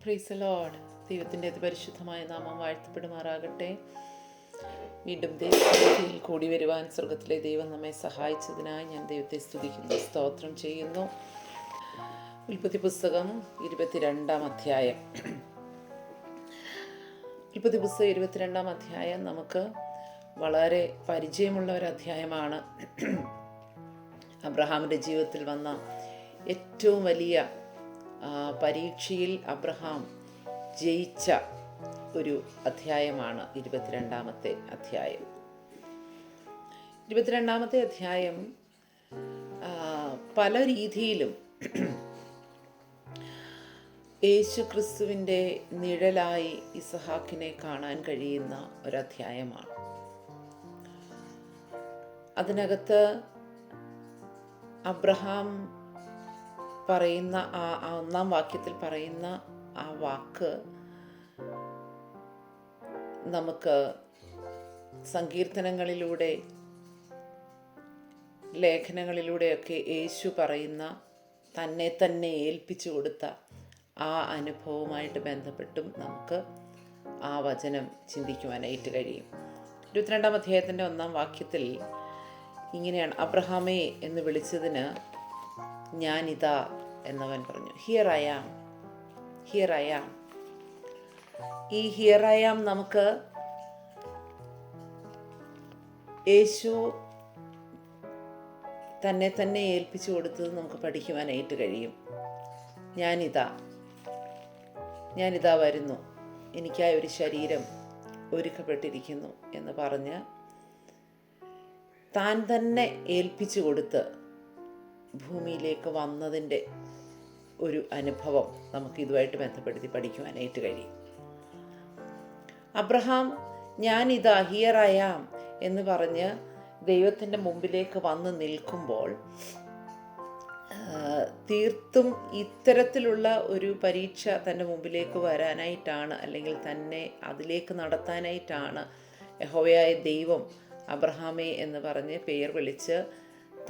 Praise Lord. ദൈവത്തിൻ്റെ പരിശുദ്ധമായ നാമം വാഴ്ത്തപ്പെടുമാറാകട്ടെ. വീണ്ടും ദൈവത്തിൽ കൂടി വരുവാൻ സ്വർഗത്തിലെ ദൈവം നമ്മെ സഹായിച്ചതിനായി ഞാൻ ദൈവത്തെ സ്തുതിക്കുന്നു, സ്തോത്രം ചെയ്യുന്നു. ഉൽപ്പത്തി പുസ്തകം 22-ാം അധ്യായം. ഉൽപ്പത്തി പുസ്തകം 22-ാം അധ്യായം നമുക്ക് വളരെ പരിചയമുള്ള ഒരു അധ്യായമാണ്. അബ്രഹാമിൻ്റെ ജീവിതത്തിൽ വന്ന ഏറ്റവും വലിയ പരീക്ഷയിൽ അബ്രഹാം ജയിച്ച ഒരു അധ്യായമാണ് 22-ാമത്തെ അധ്യായം. 22-ാമത്തെ അധ്യായം പല രീതിയിലും യേശു ക്രിസ്തുവിൻ്റെ നിഴലായി ഇസഹാക്കിനെ കാണാൻ കഴിയുന്ന ഒരധ്യായമാണ്. അതിനകത്ത് അബ്രഹാം പറയുന്ന ആ 1-ാം വാക്യത്തിൽ പറയുന്ന ആ വാക്ക് നമുക്ക് സങ്കീർത്തനങ്ങളിലൂടെ, ലേഖനങ്ങളിലൂടെയൊക്കെ യേശു പറയുന്ന തന്നെ തന്നെ ഏൽപ്പിച്ചു കൊടുത്ത ആ അനുഭവവുമായിട്ട് ബന്ധപ്പെട്ടും നമുക്ക് ആ വചനം ചിന്തിക്കുവാനായിട്ട് കഴിയും. 22-ാം അധ്യായത്തിൻ്റെ 1-ാം വാക്യത്തിൽ ഇങ്ങനെയാണ്: അബ്രഹാമേ എന്ന് വിളിച്ചതിന് ഞാനിതാ എന്നവൻ പറഞ്ഞു. Here I am, here I am. ഈ ഹിയർ ഐ ആം നമുക്ക് യേശു തന്നെ തന്നെ ഏൽപ്പിച്ചു കൊടുത്തത് നമുക്ക് പഠിക്കുവാനായിട്ട് കഴിയും. ഞാനിതാ വരുന്നു, എനിക്കായി ഒരു ശരീരം ഒരുക്കപ്പെട്ടിരിക്കുന്നു എന്ന് പറഞ്ഞ് താൻ തന്നെ ഏൽപ്പിച്ചു കൊടുത്ത് ഭൂമിയിലേക്ക് വന്നതിൻ്റെ ഒരു അനുഭവം നമുക്ക് ഇതുമായിട്ട് ബന്ധപ്പെടുത്തി പഠിക്കുവാനായിട്ട് കഴിയും. അബ്രഹാം ഞാനിതാ ഹിയർ ഐ ആം എന്ന് പറഞ്ഞ് ദൈവത്തിൻ്റെ മുമ്പിലേക്ക് വന്ന് നിൽക്കുമ്പോൾ തീർത്തും ഇത്തരത്തിലുള്ള ഒരു പരീക്ഷ തൻ്റെ മുമ്പിലേക്ക് വരാനായിട്ടാണ്, അല്ലെങ്കിൽ തന്നെ അതിലേക്ക് നടത്താനായിട്ടാണ് യഹോവയായ ദൈവം അബ്രഹാമേ എന്ന് പറഞ്ഞ് പേർ വിളിച്ച്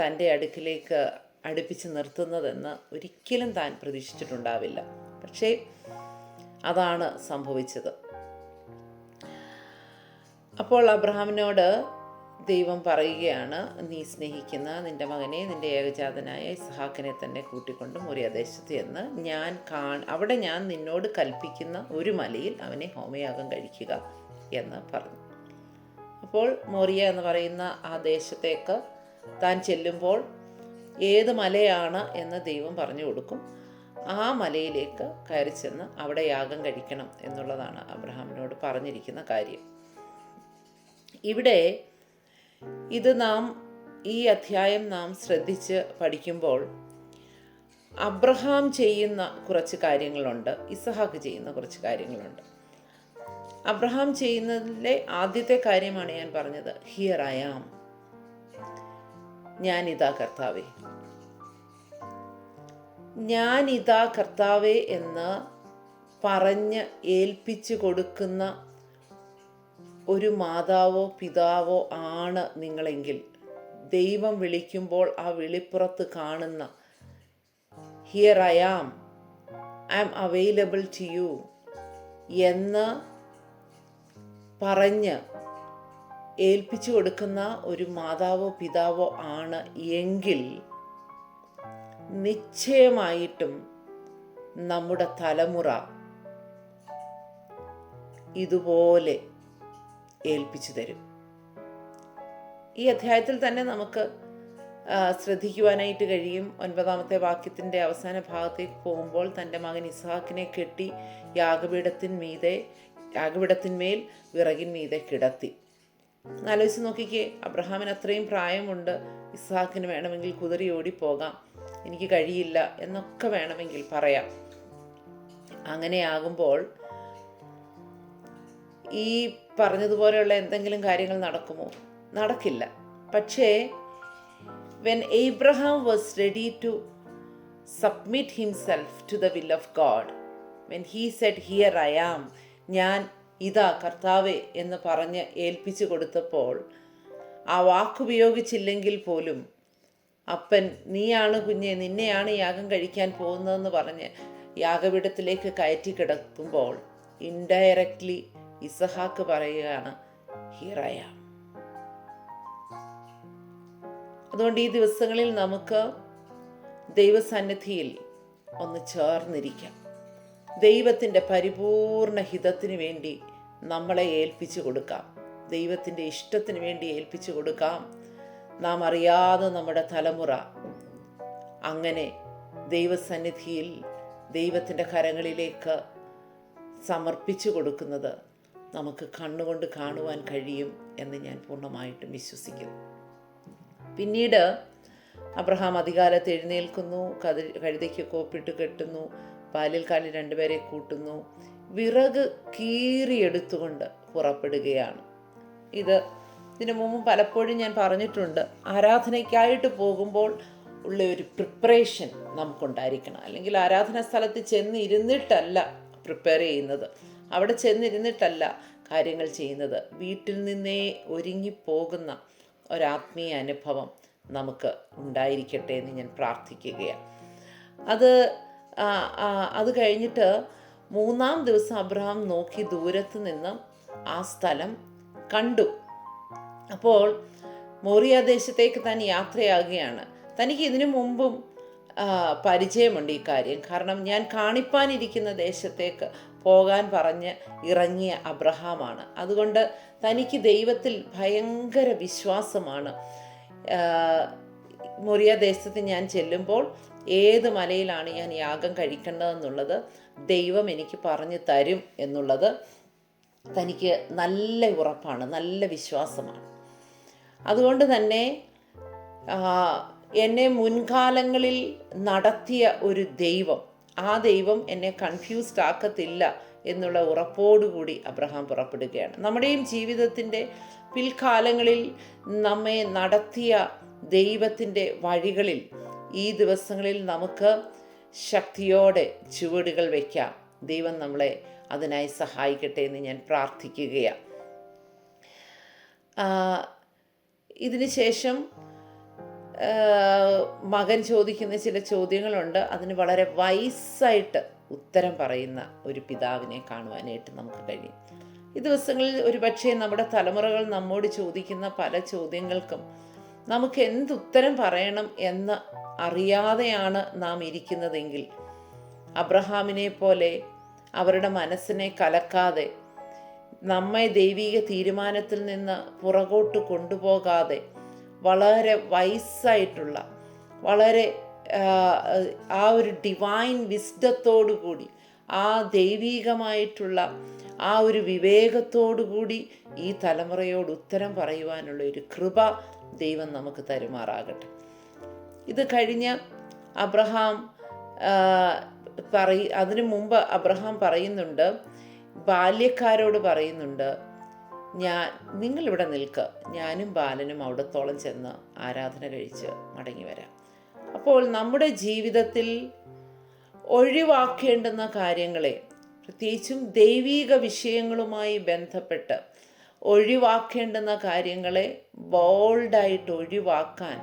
തൻ്റെ അടുക്കിലേക്ക് അടുപ്പിച്ച് നിർത്തുന്നതെന്ന് ഒരിക്കലും താൻ പ്രതീക്ഷിച്ചിട്ടുണ്ടാവില്ല. പക്ഷേ അതാണ് സംഭവിച്ചത്. അപ്പോൾ അബ്രഹാമിനോട് ദൈവം പറയുകയാണ്, നീ സ്നേഹിക്കുന്ന നിൻ്റെ മകനെ, നിൻ്റെ ഏകജാതനായ ഇസ്ഹാക്കിനെ തന്നെ കൂട്ടിക്കൊണ്ട് മോറിയാദേശത്ത് എന്ന് അവിടെ ഞാൻ നിന്നോട് കൽപ്പിക്കുന്ന ഒരു മലയിൽ അവനെ ഹോമയാഗം കഴിക്കുക എന്ന് പറഞ്ഞു. അപ്പോൾ മോറിയ എന്ന് പറയുന്ന ആ ദേശത്തേക്ക് താൻ ചെല്ലുമ്പോൾ ഏത് മലയാണ് എന്ന് ദൈവം പറഞ്ഞു കൊടുക്കും. ആ മലയിലേക്ക് കയറി ചെന്ന് അവിടെ യാഗം കഴിക്കണം എന്നുള്ളതാണ് അബ്രഹാമിനോട് പറഞ്ഞിരിക്കുന്ന കാര്യം. ഇവിടെ ഈ അധ്യായം നാം ശ്രദ്ധിച്ച് പഠിക്കുമ്പോൾ അബ്രഹാം ചെയ്യുന്ന കുറച്ച് കാര്യങ്ങളുണ്ട്, ഇസഹാക്ക് ചെയ്യുന്ന കുറച്ച് കാര്യങ്ങളുണ്ട്. അബ്രഹാം ചെയ്യുന്നതിലെ ആദ്യത്തെ കാര്യമാണ് ഞാൻ പറഞ്ഞത്, ഹിയർ ഐ ആം, ഞാനിതാ കർത്താവേ. ഞാനിതാ കർത്താവേ എന്ന് പറഞ്ഞ് ഏൽപ്പിച്ചു കൊടുക്കുന്ന ഒരു മാതാവോ പിതാവോ ആണ് നിങ്ങളെങ്കിൽ, ദൈവം വിളിക്കുമ്പോൾ ആ വിളിപ്പുറത്ത് കാണുന്ന here I am available to you എന്ന് പറഞ്ഞ് ഏൽപ്പിച്ചു കൊടുക്കുന്ന ഒരു മാതാവോ പിതാവോ ആണ് എങ്കിൽ നിശ്ചയമായിട്ടും നമ്മുടെ തലമുറ ഇതുപോലെ ഏൽപ്പിച്ചു തരും. ഈ അധ്യായത്തിൽ തന്നെ നമുക്ക് ശ്രദ്ധിക്കുവാനായിട്ട് കഴിയും. 9-ാമത്തെ വാക്യത്തിൻ്റെ അവസാന ഭാഗത്തേക്ക് പോകുമ്പോൾ തൻ്റെ മകൻ ഇസ്ഹാക്കിനെ കെട്ടി യാഗപീഠത്തിന്മേൽ വിറകിന്മീതെ കിടത്തി. ആലോചിച്ച് നോക്കിക്കേ, അബ്രഹാമിന് അത്രയും പ്രായമുണ്ട്, ഇസ്ഹാക്കിന് വേണമെങ്കിൽ കുതിറി ഓടിപ്പോകാം, എനിക്ക് കഴിയില്ല എന്നൊക്കെ വേണമെങ്കിൽ പറയാം. അങ്ങനെയാകുമ്പോൾ ഈ പറഞ്ഞതുപോലെയുള്ള എന്തെങ്കിലും കാര്യങ്ങൾ നടക്കുമോ? നടക്കില്ല. പക്ഷേ when Abraham was ready to submit himself to the will of God, when he said here I am, ഞാൻ ഇതാ കർത്താവേ എന്ന് പറഞ്ഞ് ഏൽപ്പിച്ചു കൊടുത്തപ്പോൾ, ആ വാക്കുപയോഗിച്ചില്ലെങ്കിൽ പോലും അപ്പൻ നീയാണ് കുഞ്ഞെ, നിന്നെയാണ് യാഗം കഴിക്കാൻ പോകുന്നതെന്ന് പറഞ്ഞ് യാഗപീഠത്തിലേക്ക് കയറ്റി കിടക്കുമ്പോൾ ഇൻഡയറക്ട്ലി ഇസഹാക്ക് പറയുകയാണ്, ഹിയർ ഐ ആം. അതുകൊണ്ട് ഈ ദിവസങ്ങളിൽ നമുക്ക് ദൈവസന്നിധിയിൽ ഒന്ന് ചേർന്നിരിക്കാം. ദൈവത്തിൻ്റെ പരിപൂർണ ഹിതത്തിന് വേണ്ടി നമ്മളെ ഏൽപ്പിച്ചു കൊടുക്കാം. ദൈവത്തിൻ്റെ ഇഷ്ടത്തിന് വേണ്ടി ഏൽപ്പിച്ചു കൊടുക്കാം. നാം അറിയാതെ നമ്മുടെ തലമുറ അങ്ങനെ ദൈവസന്നിധിയിൽ ദൈവത്തിൻ്റെ കരങ്ങളിലേക്ക് സമർപ്പിച്ചു കൊടുക്കുന്നത് നമുക്ക് കണ്ണുകൊണ്ട് കാണുവാൻ കഴിയും എന്ന് ഞാൻ പൂർണ്ണമായിട്ടും വിശ്വസിക്കുന്നു. പിന്നീട് അബ്രഹാം അധികാലത്ത് എഴുന്നേൽക്കുന്നു, കഴുതയ്ക്ക് കോപ്പിട്ട് കെട്ടുന്നു, പാലിൽ കാലിൽ രണ്ടുപേരെ കൂട്ടുന്നു, വിറക് കീറിയെടുത്തുകൊണ്ട് പുറപ്പെടുകയാണ്. ഇതിനു മുമ്പ് പലപ്പോഴും ഞാൻ പറഞ്ഞിട്ടുണ്ട്, ആരാധനയ്ക്കായിട്ട് പോകുമ്പോൾ ഉള്ള ഒരു പ്രിപ്പറേഷൻ നമുക്കുണ്ടായിരിക്കണം. അല്ലെങ്കിൽ ആരാധനാ സ്ഥലത്ത് ചെന്നിരുന്നിട്ടല്ല പ്രിപ്പയർ ചെയ്യുന്നത്, അവിടെ ചെന്നിരുന്നിട്ടല്ല കാര്യങ്ങൾ ചെയ്യുന്നത്. വീട്ടിൽ നിന്നേ ഒരുങ്ങിപ്പോകുന്ന ഒരാത്മീയ അനുഭവം നമുക്ക് ഉണ്ടായിരിക്കട്ടെ എന്ന് ഞാൻ പ്രാർത്ഥിക്കുകയാണ്. അത് കഴിഞ്ഞിട്ട് 3-ാം ദിവസം അബ്രഹാം നോക്കി ദൂരത്ത് നിന്ന് ആ സ്ഥലം കണ്ടു. അപ്പോൾ മോറിയ ദേശത്തേക്ക് താൻ യാത്രയാകുകയാണ്. തനിക്ക് ഇതിനു മുമ്പും പരിചയമുണ്ട് ഈ കാര്യം. കാരണം ഞാൻ കാണിപ്പാനിരിക്കുന്ന ദേശത്തേക്ക് പോകാൻ പറഞ്ഞ് ഇറങ്ങിയ അബ്രഹാമാണ്. അതുകൊണ്ട് തനിക്ക് ദൈവത്തിൽ ഭയങ്കര വിശ്വാസമാണ്. മോറിയ ദേശത്ത് ഞാൻ ചെല്ലുമ്പോൾ ഏത് മലയിലാണ് ഞാൻ യാഗം കഴിക്കേണ്ടതെന്നുള്ളത് ദൈവം എനിക്ക് പറഞ്ഞു തരും എന്നുള്ളത് തനിക്ക് നല്ല ഉറപ്പാണ്, നല്ല വിശ്വാസമാണ്. അതുകൊണ്ട് തന്നെ എന്നെ മുൻകാലങ്ങളിൽ നടത്തിയ ഒരു ദൈവം, ആ ദൈവം എന്നെ കൺഫ്യൂസ്ഡ് ആക്കത്തില്ല എന്നുള്ള ഉറപ്പോടുകൂടി അബ്രഹാം പുറപ്പെടുകയാണ്. നമ്മുടെയും ജീവിതത്തിൻ്റെ പിൽക്കാലങ്ങളിൽ നമ്മെ നടത്തിയ ദൈവത്തിൻ്റെ വഴികളിൽ ഈ ദിവസങ്ങളിൽ നമുക്ക് ശക്തിയോടെ ചുവടുകൾ വയ്ക്കാം. ദൈവം നമ്മളെ അതിനായി സഹായിക്കട്ടെ എന്ന് ഞാൻ പ്രാർത്ഥിക്കുകയാണ്. ഇതിന് ശേഷം മകൻ ചോദിക്കുന്ന ചില ചോദ്യങ്ങളുണ്ട്. അതിന് വളരെ വയസ്സായിട്ട് ഉത്തരം പറയുന്ന ഒരു പിതാവിനെ കാണുവാനായിട്ട് നമുക്ക് കഴിയും. ഈ ദിവസങ്ങളിൽ ഒരുപക്ഷെ നമ്മുടെ തലമുറകൾ നമ്മോട് ചോദിക്കുന്ന പല ചോദ്യങ്ങൾക്കും നമുക്ക് എന്തുത്തരം പറയണം എന്ന് അറിയാതെയാണ് നാം ഇരിക്കുന്നതെങ്കിൽ, അബ്രഹാമിനെ പോലെ അവരുടെ മനസ്സിനെ കലക്കാതെ, നമ്മെ ദൈവിക തീരുമാനത്തിൽ നിന്ന് പുറകോട്ട് കൊണ്ടുപോകാതെ, വളരെ വയസ്സായിട്ടുള്ള, വളരെ ആ ഒരു ഡിവൈൻ വിസ്ഡത്തോടു കൂടി, ആ ദൈവികമായിട്ടുള്ള ആ ഒരു വിവേകത്തോടു കൂടി ഈ തലമുറയോട് ഉത്തരം പറയുവാനുള്ള ഒരു കൃപ ദൈവം നമുക്ക് തരുമാറാകട്ടെ. ഇത് കഴിഞ്ഞ് അബ്രഹാം അതിനു മുമ്പ് അബ്രഹാം പറയുന്നുണ്ട്, ബാല്യക്കാരോട് പറയുന്നുണ്ട്, നിങ്ങളിവിടെ നിൽക്കുക, ഞാനും ബാലനും അവിടത്തോളം ചെന്ന് ആരാധന കഴിച്ച് മടങ്ങി വരാം. അപ്പോൾ നമ്മുടെ ജീവിതത്തിൽ ഒഴിവാക്കേണ്ടുന്ന കാര്യങ്ങളെ, പ്രത്യേകിച്ചും ദൈവിക വിഷയങ്ങളുമായി ബന്ധപ്പെട്ട് ഒഴിവാക്കേണ്ടുന്ന കാര്യങ്ങളെ ബോൾഡായിട്ട് ഒഴിവാക്കാൻ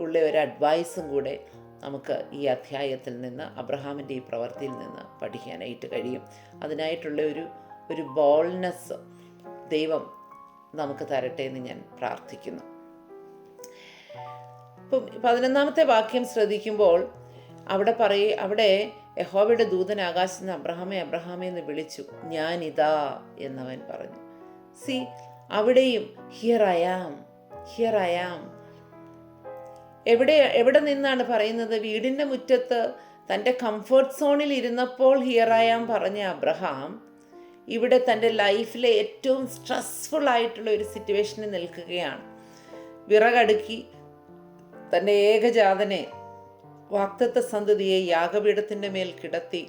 ഉള്ള ഒരു അഡ്വൈസും കൂടെ നമുക്ക് ഈ അധ്യായത്തിൽ നിന്ന്, അബ്രഹാമിൻ്റെ ഈ പ്രവൃത്തിയിൽ നിന്ന് പഠിക്കാനായിട്ട് കഴിയും. അതിനായിട്ടുള്ള ഒരു ബോൾഡ്നെസ് ദൈവം നമുക്ക് തരട്ടെ എന്ന് ഞാൻ പ്രാർത്ഥിക്കുന്നു. ഇപ്പം 11-ാമത്തെ വാക്യം ശ്രദ്ധിക്കുമ്പോൾ അവിടെ യഹോവയുടെ ദൂതൻ ആകാശത്ത് നിന്ന് അബ്രഹാമേ അബ്രഹാമേ എന്ന് വിളിച്ചു. ഞാനിതാ എന്നവൻ പറഞ്ഞു. അവിടെയും here I am, here I am. എവിടെ നിന്നാണ് പറയുന്നത്? വീടിൻ്റെ മുറ്റത്ത് തൻ്റെ കംഫർട്ട് സോണിൽ ഇരുന്നപ്പോൾ ഹിയർ ഐ ആം പറഞ്ഞ അബ്രഹാം ഇവിടെ തൻ്റെ ലൈഫിലെ ഏറ്റവും സ്ട്രെസ്ഫുൾ ആയിട്ടുള്ള ഒരു സിറ്റുവേഷനിൽ നിൽക്കുകയാണ്. വിറകടുക്കി തൻ്റെ ഏകജാതനെ, വാഗ്ദത്ത സന്തതിയെ യാഗപീഠത്തിൻ്റെ മേൽ കിടത്തി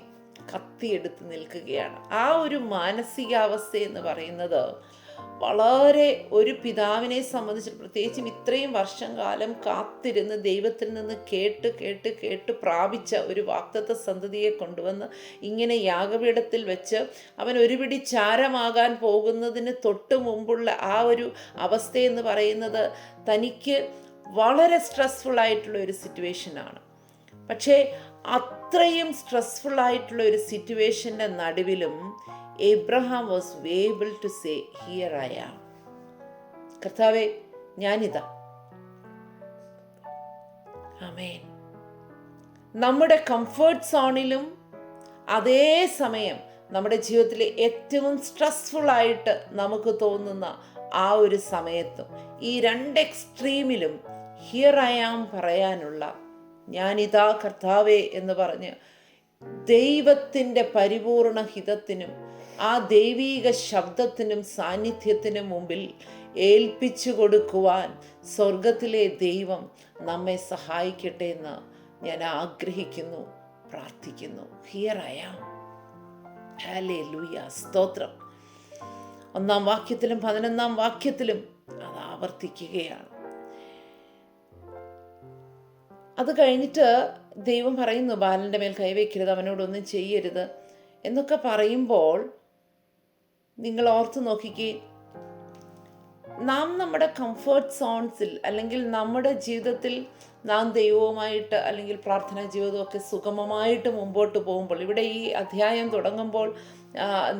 കത്തിയെടുത്ത് നിൽക്കുകയാണ്. ആ ഒരു മാനസികാവസ്ഥ എന്ന് പറയുന്നത് വളരെ ഒരു പിതാവിനെ സംബന്ധിച്ച്, പ്രത്യേകിച്ചും ഇത്രയും വർഷം കാലം കാത്തിരുന്ന് ദൈവത്തിൽ നിന്ന് കേട്ട് പ്രാപിച്ച ഒരു വാഗ്ദത്ത സന്തതിയെ കൊണ്ടുവന്ന് ഇങ്ങനെ യാഗപീഠത്തിൽ വെച്ച് അവൻ ഒരു പിടി ചാരമാകാൻ പോകുന്നതിന് തൊട്ട് മുമ്പുള്ള ആ ഒരു അവസ്ഥയെന്ന് പറയുന്നത് തനിക്ക് വളരെ സ്ട്രെസ്ഫുൾ ആയിട്ടുള്ള ഒരു സിറ്റുവേഷനാണ്. പക്ഷേ അത്രയും സ്ട്രെസ്ഫുൾ ആയിട്ടുള്ള ഒരു സിറ്റുവേഷൻ്റെ നടുവിലും Abraham was able to say here I am. കർത്താവേ, ഞാനിതാ. ആമേൻ. നമ്മുടെ കംഫർട്ട് സോണിലും അതേ സമയം നമ്മുടെ ജീവിതത്തിലെ ഏറ്റവും സ്ട്രെസ്ഫുൾ ആയിട്ട് നമുക്ക് തോന്നുന്ന ആ ഒരു സമയത്തും ഈ രണ്ട് എക്സ്ട്രീമിലും ഹിയർ ഐ ആം പറയാനുള്ള, ഞാനിതാ കർത്താവേ എന്ന് പറഞ്ഞ് ദൈവത്തിൻ്റെ പരിപൂർണ ഹിതത്തിനും ആ ദൈവീക ശബ്ദത്തിനും സാന്നിധ്യത്തിനും മുമ്പിൽ ഏൽപ്പിച്ചു കൊടുക്കുവാൻ സ്വർഗത്തിലെ ദൈവം നമ്മെ സഹായിക്കട്ടെ എന്ന് ഞാൻ ആഗ്രഹിക്കുന്നു, പ്രാർത്ഥിക്കുന്നു. Here I am. ഹല്ലേലൂയ, സ്തോത്രം. 1-ാം വാക്യത്തിലും 11-ാം വാക്യത്തിലും അത് ആവർത്തിക്കുകയാണ്. അത് കഴിഞ്ഞിട്ട് ദൈവം പറയുന്നു, ബാലൻ്റെ മേൽ കൈവയ്ക്കരുത്, അവനോടൊന്നും ചെയ്യരുത് എന്നൊക്കെ പറയുമ്പോൾ നിങ്ങൾ ഓർത്ത് നോക്കിക്കേ, നാം നമ്മുടെ കംഫർട്ട് സോൺസിൽ അല്ലെങ്കിൽ നമ്മുടെ ജീവിതത്തിൽ നാം ദൈവവുമായിട്ട് അല്ലെങ്കിൽ പ്രാർത്ഥനാ ജീവിതമൊക്കെ സുഗമമായിട്ട് മുമ്പോട്ട് പോകുമ്പോൾ, ഇവിടെ ഈ അധ്യായം തുടങ്ങുമ്പോൾ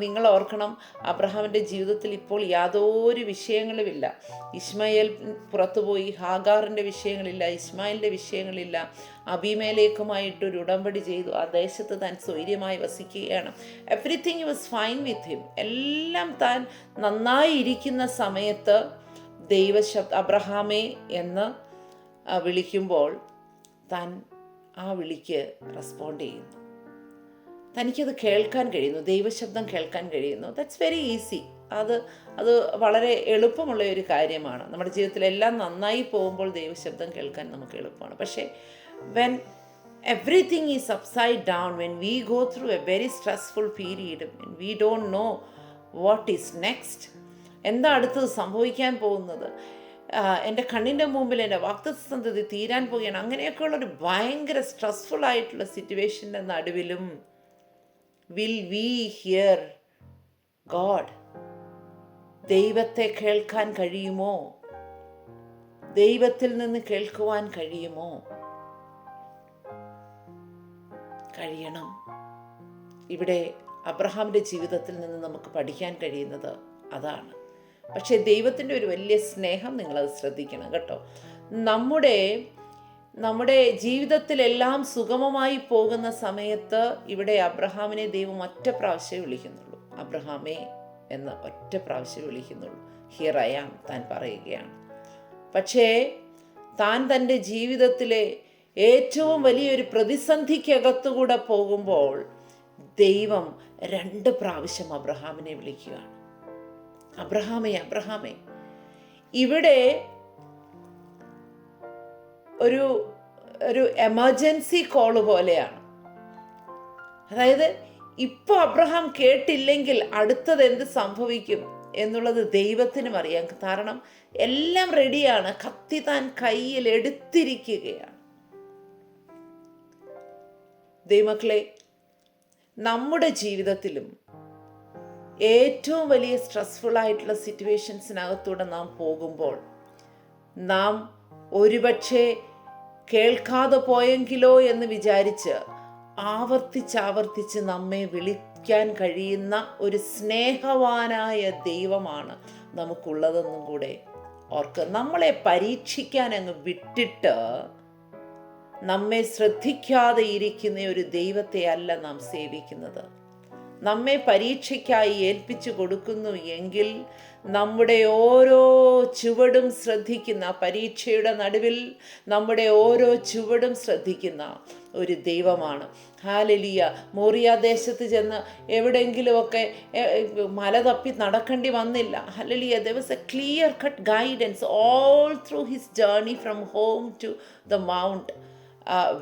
നിങ്ങൾ ഓർക്കണം, അബ്രഹാമിൻ്റെ ജീവിതത്തിൽ ഇപ്പോൾ യാതൊരു വിഷയങ്ങളുമില്ല. ഇസ്മായേൽ പുറത്തുപോയി, ഹാഗാറിൻ്റെ വിഷയങ്ങളില്ല, ഇസ്മായിലിൻ്റെ വിഷയങ്ങളില്ല. അബീമേലേക്കുമായിട്ടൊരു ഉടമ്പടി ചെയ്തു, ആ ദേശത്ത് താൻ സ്വൈര്യമായി വസിക്കുകയാണ്. Everything was fine with him. എല്ലാം താൻ നന്നായി ഇരിക്കുന്ന സമയത്ത് ദൈവശബ്ദം അബ്രഹാമേ എന്ന് വിളിക്കുമ്പോൾ താൻ ആ വിളിക്ക് റെസ്പോണ്ട് ചെയ്യുന്നു. തനിക്കത് കേൾക്കാൻ കഴിയുന്നു, ദൈവശബ്ദം കേൾക്കാൻ കഴിയുന്നു. That's very easy. അത് വളരെ എളുപ്പമുള്ള ഒരു കാര്യമാണ്. നമ്മുടെ ജീവിതത്തിൽ എല്ലാം നന്നായി പോകുമ്പോൾ ദൈവശബ്ദം കേൾക്കാൻ നമുക്ക് എളുപ്പമാണ്. പക്ഷേ when everything is upside down, when we go through a very stressful period, when we don't know what is next, എന്താ അടുത്തത് സംഭവിക്കാൻ പോകുന്നത്, എൻ്റെ കണ്ണിൻ്റെ മുമ്പിൽ എൻ്റെ വാഗ്ദത്തസന്ധതി തീരാൻ പോവുകയാണ്, അങ്ങനെയൊക്കെയുള്ളൊരു ഭയങ്കര സ്ട്രെസ്ഫുൾ ആയിട്ടുള്ള സിറ്റുവേഷൻ്റെ നടുവിലും വിൽ വി ഹിയർ ഗോഡ്? ദൈവത്തെ കേൾക്കാൻ കഴിയുമോ? ദൈവത്തിൽ നിന്ന് കേൾക്കുവാൻ കഴിയുമോ? കഴിയണം. ഇവിടെ അബ്രഹാമിൻ്റെ ജീവിതത്തിൽ നിന്ന് നമുക്ക് പഠിക്കാൻ കഴിയുന്നത് അതാണ്. പക്ഷേ ദൈവത്തിൻ്റെ ഒരു വലിയ സ്നേഹം നിങ്ങളത് ശ്രദ്ധിക്കണം കേട്ടോ. നമ്മുടെ ജീവിതത്തിലെല്ലാം സുഗമമായി പോകുന്ന സമയത്ത് ഇവിടെ അബ്രഹാമിനെ ദൈവം ഒറ്റ പ്രാവശ്യമേ വിളിക്കുന്നുള്ളൂ. അബ്രഹാമേ എന്ന് ഒറ്റ പ്രാവശ്യമേ വിളിക്കുന്നുള്ളൂ. ഹിയർ ഐ ആം താൻ പറയുകയാണ്. പക്ഷേ താൻ തൻ്റെ ജീവിതത്തിലെ ഏറ്റവും വലിയൊരു പ്രതിസന്ധിക്കകത്തുകൂടെ പോകുമ്പോൾ ദൈവം 2 പ്രാവശ്യം അബ്രഹാമിനെ വിളിക്കുകയാണ്. അബ്രഹാമേ, അബ്രഹാമേ. ഇവിടെ ഒരു എമർജൻസി കോള് പോലെയാണ്. അതായത് ഇപ്പോൾ അബ്രഹാം കേട്ടില്ലെങ്കിൽ അടുത്തത് എന്ത് സംഭവിക്കും എന്നുള്ളത് ദൈവത്തിനും അറിയാം. കാരണം എല്ലാം റെഡിയാണ്, കത്തി താൻ കയ്യിൽ എടുത്തിരിക്കുകയാണ്. ദൈവമക്കളെ, നമ്മുടെ ജീവിതത്തിലും ഏറ്റവും വലിയ സ്ട്രെസ്ഫുൾ ആയിട്ടുള്ള സിറ്റുവേഷൻസിനകത്തൂടെ നാം പോകുമ്പോൾ നാം ഒരുപക്ഷെ കേൾക്കാതെ പോയെങ്കിലോ എന്ന് വിചാരിച്ച് ആവർത്തിച്ചാവർത്തിച്ച് നമ്മെ വിളിക്കാൻ കഴിയുന്ന ഒരു സ്നേഹവാനായ ദൈവമാണ് നമുക്കുള്ളതെന്നും കൂടെ ഓർക്കുക. നമ്മളെ പരീക്ഷിക്കാൻ അങ്ങ് വിട്ടിട്ട് നമ്മെ ശ്രദ്ധിക്കാതെ ഇരിക്കുന്ന ഒരു ദൈവത്തെ അല്ല നാം സേവിക്കുന്നത്. നമ്മെ പരീക്ഷയ്ക്കായി ഏൽപ്പിച്ചു കൊടുക്കുന്നു എങ്കിൽ നമ്മുടെ ഓരോ ചുവടും ശ്രദ്ധിക്കുന്ന, പരീക്ഷയുടെ നടുവിൽ നമ്മുടെ ഓരോ ചുവടും ശ്രദ്ധിക്കുന്ന ഒരു ദൈവമാണ്. ഹല്ലേലൂയ. മോറിയ ദേശത്ത് ചെന്ന് എവിടെയെങ്കിലുമൊക്കെ മല തപ്പി നടക്കേണ്ടി വന്നില്ല. Hallelujah. there was a clear cut guidance all through his journey from home to the mount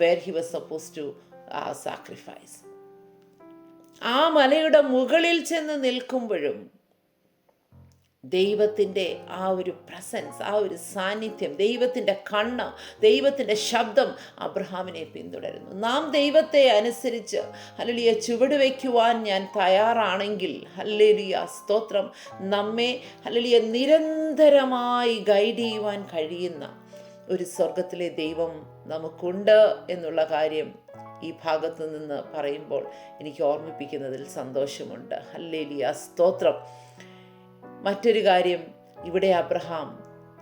where he was supposed to sacrifice. ആ മലയുടെ മുകളിൽ ചെന്ന് നിൽക്കുമ്പോഴും ദൈവത്തിൻ്റെ ആ ഒരു പ്രസൻസ്, ആ ഒരു സാന്നിധ്യം, ദൈവത്തിൻ്റെ കണ്ണ്, ദൈവത്തിൻ്റെ ശബ്ദം അബ്രഹാമിനെ പിന്തുടരുന്നു. നാം ദൈവത്തെ അനുസരിച്ച് ഹല്ലേലൂയ ചുവട് വയ്ക്കുവാൻ ഞാൻ തയ്യാറാണെങ്കിൽ, ഹല്ലേലൂയ സ്തോത്രം, നമ്മെ ഹല്ലേലൂയ നിരന്തരമായി ഗൈഡ് ചെയ്യുവാൻ കഴിയുന്ന ഒരു സ്വർഗത്തിലെ ദൈവം നമുക്കുണ്ട് എന്നുള്ള കാര്യം ഈ ഭാഗത്ത് നിന്ന് പറയുമ്പോൾ എനിക്ക് ഓർമ്മിപ്പിക്കുന്നതിൽ സന്തോഷമുണ്ട്. ഹല്ലേലൂയ, സ്തോത്രം. മറ്റൊരു കാര്യം, ഇവിടെ അബ്രഹാം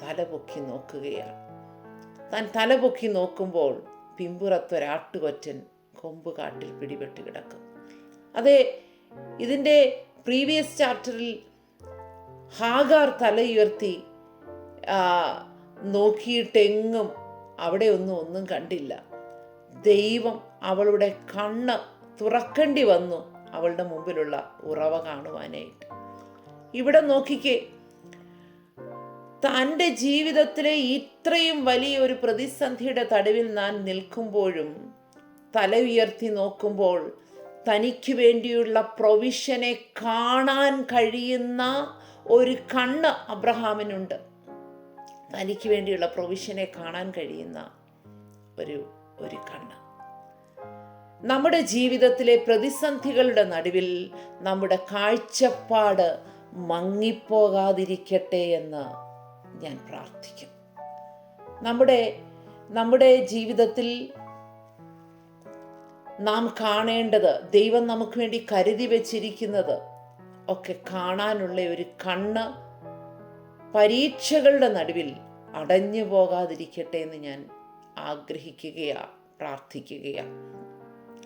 തലപൊക്കി നോക്കുകയാണ്. താൻ തലപൊക്കി നോക്കുമ്പോൾ പിമ്പുറത്തൊരാട്ടുകൊറ്റൻ കൊമ്പ് കാട്ടിൽ പിടിപെട്ട് കിടക്കും. അതെ, ഇതിൻ്റെ പ്രീവിയസ് ചാപ്റ്ററിൽ ഹാഗാർ തലയുയർത്തി നോക്കിയിട്ടെങ്ങും അവിടെ ഒന്നും കണ്ടില്ല. ദൈവം അവളുടെ കണ്ണ് തുറക്കേണ്ടി വന്നു അവളുടെ മുമ്പിലുള്ള ഉറവ കാണുവാനായിട്ട്. ഇവിടെ നോക്കിക്കേ, തൻ്റെ ജീവിതത്തിലെ ഇത്രയും വലിയ ഒരു പ്രതിസന്ധിയുടെ തടവിൽ ഞാൻ നിൽക്കുമ്പോഴും തല ഉയർത്തി നോക്കുമ്പോൾ തനിക്ക് വേണ്ടിയുള്ള പ്രൊവിഷനെ കാണാൻ കഴിയുന്ന ഒരു കണ്ണ് അബ്രഹാമിനുണ്ട്. തനിക്ക് വേണ്ടിയുള്ള പ്രൊവിഷനെ കാണാൻ കഴിയുന്ന ഒരു കണ്ണ്. നമ്മുടെ ജീവിതത്തിലെ പ്രതിസന്ധികളുടെ നടുവിൽ നമ്മുടെ കാഴ്ചപ്പാട് മങ്ങിപ്പോകാതിരിക്കട്ടെ എന്ന് ഞാൻ പ്രാർത്ഥിക്കും. നമ്മുടെ ജീവിതത്തിൽ നാം കാണേണ്ടത്, ദൈവം നമുക്ക് വേണ്ടി കരുതി വച്ചിരിക്കുന്നത് ഒക്കെ കാണാനുള്ള ഒരു കണ്ണ് പരീക്ഷകളുടെ നടുവിൽ അടഞ്ഞു പോകാതിരിക്കട്ടെ എന്ന് ഞാൻ ആഗ്രഹിക്കുകയാ, പ്രാർത്ഥിക്കുകയാ.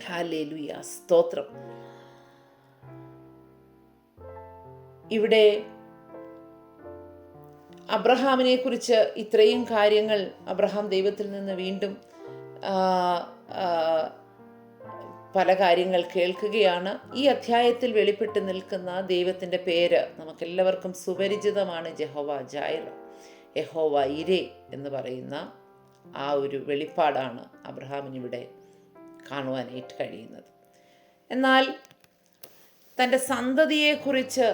ഹല്ലേലൂയ, സ്തോത്രം. ഇവിടെ അബ്രഹാമിനെ കുറിച്ച് ഇത്രയും കാര്യങ്ങൾ അബ്രഹാം ദൈവത്തിൽ നിന്ന് വീണ്ടും പല കാര്യങ്ങൾ കേൾക്കുകയാണ്. ഈ അധ്യായത്തിൽ വെളിപ്പെട്ട് നിൽക്കുന്ന ദൈവത്തിൻ്റെ പേര് നമുക്കെല്ലാവർക്കും സുപരിചിതമാണ്. ജഹോവ ജൈർ, യഹോവ ഇരേ എന്ന് പറയുന്ന ആ ഒരു വെളിപ്പാടാണ് അബ്രഹാമിനിവിടെ കാണുവാനായിട്ട് കഴിയുന്നത്. എന്നാൽ തൻ്റെ സന്തതിയെക്കുറിച്ച്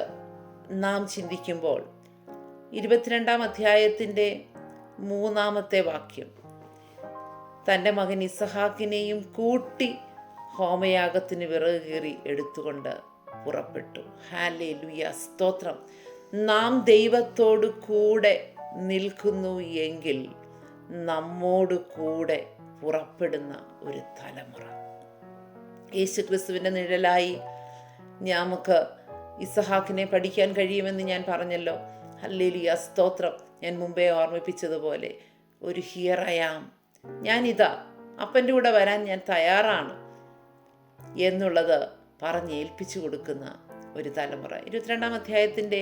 നാം ചിന്തിക്കുമ്പോൾ 22-ാം അധ്യായത്തിൻ്റെ 3-ാമത്തെ വാക്യം, തൻ്റെ മകൻ ഇസഹാക്കിനെയും കൂട്ടി ഹോമയാഗത്തിന് വിറക് കീറി എടുത്തുകൊണ്ട് പുറപ്പെട്ടു. ഹല്ലേലൂയ, സ്തോത്രം. നാം ദൈവത്തോട് കൂടെ നിൽക്കുന്നു എങ്കിൽ നമ്മോട് കൂടെ പുറപ്പെടുന്ന ഒരു തലമുറ. യേശുക്രിസ്തുവിൻ്റെ നിഴലായി നമുക്ക് ഇസഹാക്കിനെ പഠിക്കാൻ കഴിയുമെന്ന് ഞാൻ പറഞ്ഞല്ലോ. ഹല്ലേലൂയ, സ്തോത്രം. ഞാൻ മുമ്പേ ഓർമ്മിപ്പിച്ചതുപോലെ ഒരു ഹിയർ ഐ ആം, ഞാനിതാ അപ്പൻ്റെ കൂടെ വരാൻ ഞാൻ തയ്യാറാണ് എന്നുള്ളത് പറഞ്ഞേൽപ്പിച്ചു കൊടുക്കുന്ന ഒരു തലമുറ. 22-ാം അധ്യായത്തിൻ്റെ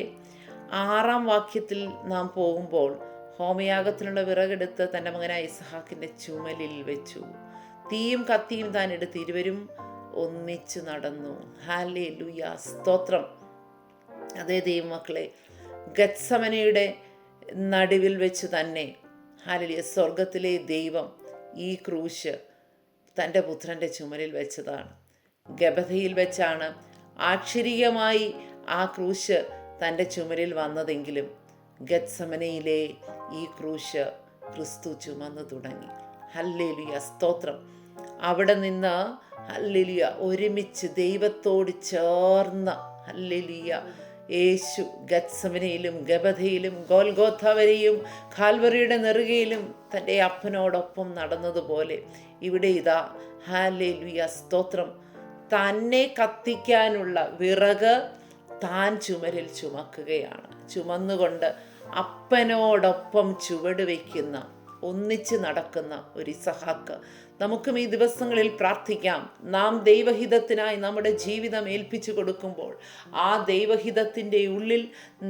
6-ാം വാക്യത്തിൽ നാം പോകുമ്പോൾ ഹോമയാഗത്തിനുള്ള വിറകെടുത്ത് തൻ്റെ മകനായ ഇസഹാക്കിൻ്റെ ചുമലിൽ വെച്ചു. തീയും കത്തിയും താൻ എടുത്ത് ഇരുവരും ഒന്നിച്ചു നടന്നു. ഹല്ലേലൂയ, സ്തോത്രം. അതേ ദൈവമക്കളെ, ഗത്സമനയുടെ നടുവിൽ വെച്ച് തന്നെ ഹല്ലേലൂയ, സ്വർഗത്തിലെ ദൈവം ഈ ക്രൂശ് തൻ്റെ പുത്രൻ്റെ ചുമലിൽ വെച്ചതാണ്. ഗബഥയിൽ വെച്ചാണ് ആക്ഷരികമായി ആ ക്രൂശ് തൻ്റെ ചുമലിൽ വന്നതെങ്കിലും ഗത്സമനയിലെ ഈ ക്രൂശ് ക്രിസ്തു ചുമന്നു തുടങ്ങി. ഹല്ലേലൂയ, സ്തോത്രം. അവിടെ നിന്ന് ഹല്ലേലൂയ ഒരുമിച്ച് ദൈവത്തോട് ചേർന്ന് ഹല്ലേലൂയ യേശു ഗത്സമനയിലും ഗബഥയിലും ഗോൽഗോഥ വരെയും കാൽവറിയുടെ നെറുകയിലും തൻ്റെ അപ്പനോടൊപ്പം നടന്നതുപോലെ ഇവിടെ ഇതാ ഹല്ലേലൂയ, സ്തോത്രം, തന്നെ കത്തിക്കാനുള്ള വിറക് താൻ ചുമരിൽ ചുമക്കുകയാണ്. ചുമന്നുകൊണ്ട് അപ്പനോടൊപ്പം ചുവട് വയ്ക്കുന്ന, ഒന്നിച്ച് നടക്കുന്ന ഒരു ഇസഹാക്ക്. നമുക്കും ഈ ദിവസങ്ങളിൽ പ്രാർത്ഥിക്കാം. നാം ദൈവഹിതത്തിനായി നമ്മുടെ ജീവിതം ഏൽപ്പിച്ചു കൊടുക്കുമ്പോൾ ആ ദൈവഹിതത്തിൻ്റെ ഉള്ളിൽ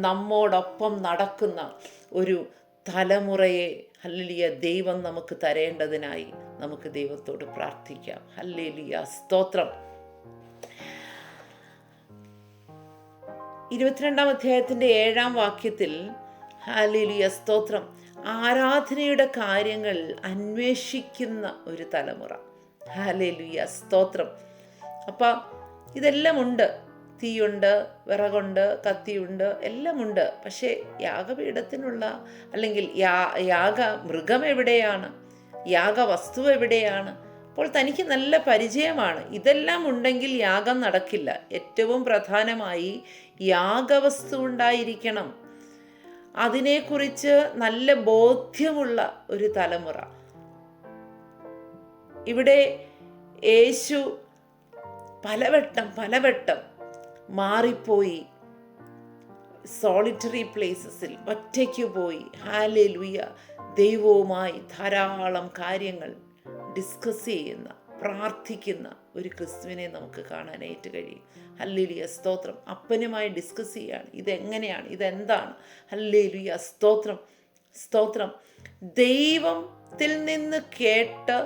നമ്മോടൊപ്പം നടക്കുന്ന ഒരു തലമുറയെ ഹല്ലേലൂയ ദൈവം നമുക്ക് തരേണ്ടതിനായി നമുക്ക് ദൈവത്തോട് പ്രാർത്ഥിക്കാം. ഹല്ലേലൂയ, സ്തോത്രം. 22-ാം അധ്യായത്തിൻ്റെ 7-ാം വാക്യത്തിൽ ഹല്ലേലൂയ, സ്തോത്രം, ആരാധനയുടെ കാര്യങ്ങൾ അന്വേഷിക്കുന്ന ഒരു തലമുറ. ഹല്ലേലൂയ, സ്തോത്രം. അപ്പം ഇതെല്ലാം ഉണ്ട്. തീയുണ്ട്, വിറകുണ്ട്, കത്തിയുണ്ട്, എല്ലാമുണ്ട്. പക്ഷേ യാഗപീഠത്തിനുള്ള അല്ലെങ്കിൽ മൃഗം എവിടെയാണ്? യാഗവസ്തു എവിടെയാണ്? അപ്പോൾ തനിക്ക് നല്ല പരിചയമാണ്. ഇതെല്ലാം ഉണ്ടെങ്കിൽ യാഗം നടക്കില്ല. ഏറ്റവും പ്രധാനമായി യാഗവസ്തു ഉണ്ടായിരിക്കണം. അതിനെക്കുറിച്ച് നല്ല ബോധ്യമുള്ള ഒരു തലമുറ. ഇവിടെ യേശു പലവട്ടം മാറിപ്പോയി, സോളിറ്ററി പ്ലേസസിൽ ഒറ്റയ്ക്ക് പോയി ഹല്ലേലൂയ ദൈവവുമായി ധാരാളം കാര്യങ്ങൾ ഡിസ്കസ് ചെയ്യുന്ന, പ്രാർത്ഥിക്കുന്ന ഒരു ക്രിസ്തുവിനെ നമുക്ക് കാണാനായിട്ട് കഴിയും. ഹല്ലേലൂയ സ്തോത്രം. അപ്പനുമായി ഡിസ്കസ് ചെയ്യാണ്, ഇതെങ്ങനെയാണ്, ഇതെന്താണ്. ഹല്ലേലൂയ സ്തോത്രം സ്തോത്രം. ദൈവത്തിൽ നിന്ന് കേട്ട്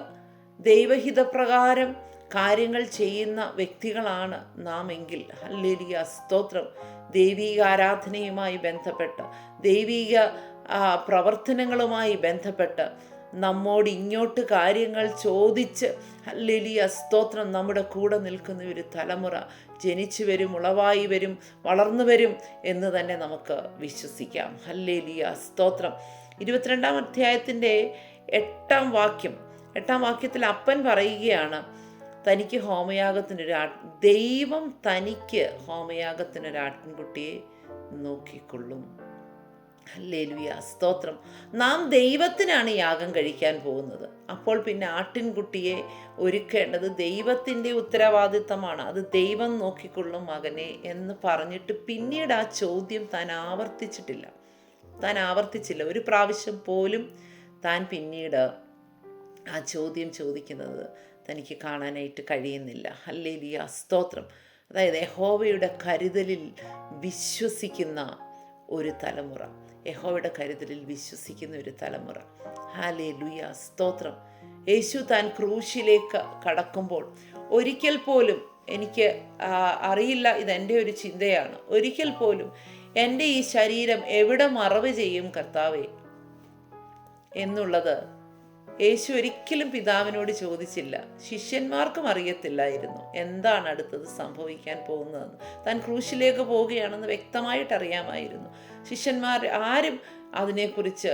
ദൈവഹിതപ്രകാരം കാര്യങ്ങൾ ചെയ്യുന്ന വ്യക്തികളാണ് നാം എങ്കിൽ ഹല്ലേലൂയ സ്തോത്രം, ദൈവിക ആരാധനയുമായി ബന്ധപ്പെട്ട്, ദൈവിക പ്രവർത്തനങ്ങളുമായി ബന്ധപ്പെട്ട് നമ്മോട് ഇങ്ങോട്ട് കാര്യങ്ങൾ ചോദിച്ച് ഹല്ലേലൂയ സ്തോത്രം നമ്മുടെ കൂടെ നിൽക്കുന്ന ഒരു തലമുറ ജനിച്ചു വരും, ഉളവായി വരും, വളർന്നു വരും എന്ന് തന്നെ നമുക്ക് വിശ്വസിക്കാം. ഹല്ലേലൂയ സ്തോത്രം. 22-ാം അധ്യായത്തിൻ്റെ 8-ാം വാക്യത്തിൽ അപ്പൻ പറയുകയാണ്, തനിക്ക് ദൈവം തനിക്ക് ഹോമയാഗത്തിനൊരാട്ടിൻകുട്ടിയെ നോക്കിക്കൊള്ളും. ഹല്ലേലൂയ സ്തോത്രം. നാം ദൈവത്തിനാണ് യാഗം കഴിക്കാൻ പോകുന്നത്. അപ്പോൾ പിന്നെ ആട്ടിൻകുട്ടിയെ ഒരുക്കേണ്ടത് ദൈവത്തിൻ്റെ ഉത്തരവാദിത്തമാണ്. അത് ദൈവം നോക്കിക്കൊള്ളും മകനെ എന്ന് പറഞ്ഞിട്ട് പിന്നീട് ആ ചോദ്യം താൻ ആവർത്തിച്ചില്ല. ഒരു പ്രാവശ്യം പോലും താൻ പിന്നീട് ആ ചോദ്യം ചോദിക്കുന്നത് തനിക്ക് കാണാനായിട്ട് കഴിയുന്നില്ല. ഹല്ലേലൂയ സ്തോത്രം. അതായത് യഹോവയുടെ കരുതലിൽ വിശ്വസിക്കുന്ന ഒരു തലമുറ, ഹല്ലേലൂയ സ്തോത്രം. യേശു താൻ ക്രൂശിലേക്ക് കടക്കുമ്പോൾ ഒരിക്കൽ പോലും, എനിക്ക് അറിയില്ല, ഇതെൻ്റെ ഒരു ചിന്തയാണ്, ഒരിക്കൽ പോലും എൻ്റെ ഈ ശരീരം എവിടെ മറവ് ചെയ്യും കർത്താവേ എന്നുള്ളത് യേശു ഒരിക്കലും പിതാവിനോട് ചോദിച്ചില്ല. ശിഷ്യന്മാർക്കും അറിയത്തില്ലായിരുന്നു എന്താണ് അടുത്തത് സംഭവിക്കാൻ പോകുന്നതെന്ന്. താൻ ക്രൂശിലേക്ക് പോവുകയാണെന്ന് വ്യക്തമായിട്ട് അറിയാമായിരുന്നു. ശിഷ്യന്മാർ ആരും അതിനെക്കുറിച്ച്